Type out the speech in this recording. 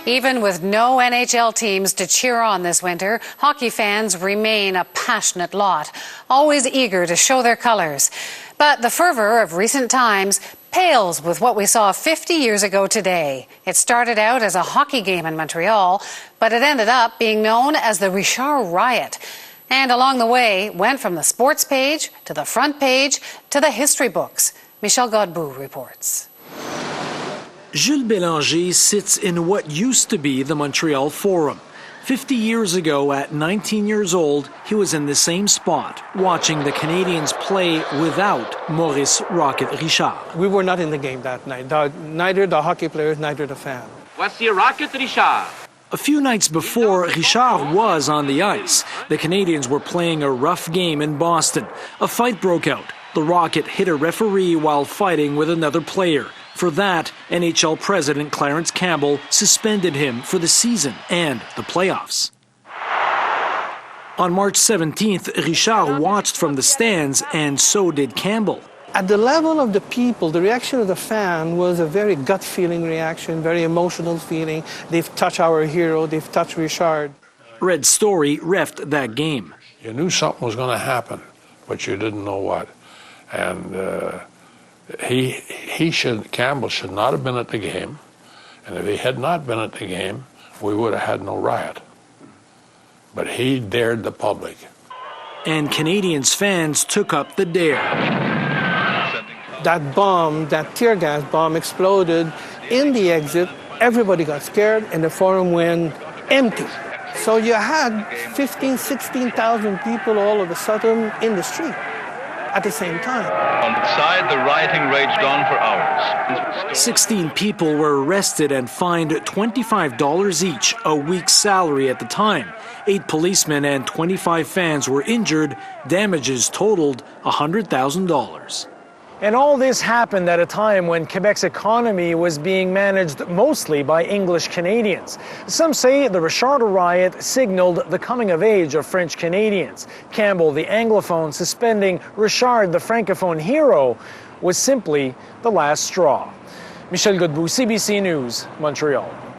Even with no NHL teams to cheer on this winter, hockey fans remain a passionate lot, always eager to show their colours. But the fervour of recent times pales with what we saw 50 years ago today. It started out as a hockey game in Montreal, but it ended up being known as the Richard Riot. And along the way, went from the sports page to the front page to the history books. Michel Godbout reports. Jules Belanger sits in what used to be the Montreal Forum. 50 years ago, at 19 years old, he was in the same spot, watching the Canadiens play without Maurice Richard. We were not in the game that night, neither the hockey players, neither the fans. Voici Rocket Richard. A few nights before, Richard was on the ice. The Canadiens were playing a rough game in Boston. A fight broke out. The Rocket hit a referee while fighting with another player. For that, NHL President Clarence Campbell suspended him for the season and the playoffs. On March 17th, Richard watched from the stands, and so did Campbell. At the level of the people, the reaction of the fan was a very gut-feeling reaction, very emotional feeling. They've touched our hero, they've touched Richard. Red Storey reffed that game. You knew something was going to happen, but you didn't know what. And Campbell should not have been at the game, and if he had not been at the game, we would have had no riot. But he dared the public. And Canadiens fans took up the dare. That bomb, that tear gas bomb exploded in the exit. Everybody got scared, and the forum went empty. So you had 15,000, 16,000 people all of a sudden in the street at the same time. On the side, the rioting raged on for hours. 16 people were arrested and fined $25 each, a week's salary at the time. 8 policemen and 25 fans were injured. Damages totaled $100,000. And all this happened at a time when Quebec's economy was being managed mostly by English Canadians. Some say the Richard riot signaled the coming of age of French Canadians. Campbell, the anglophone, suspending Richard, the francophone hero, was simply the last straw. Michel Godbout, CBC News, Montreal.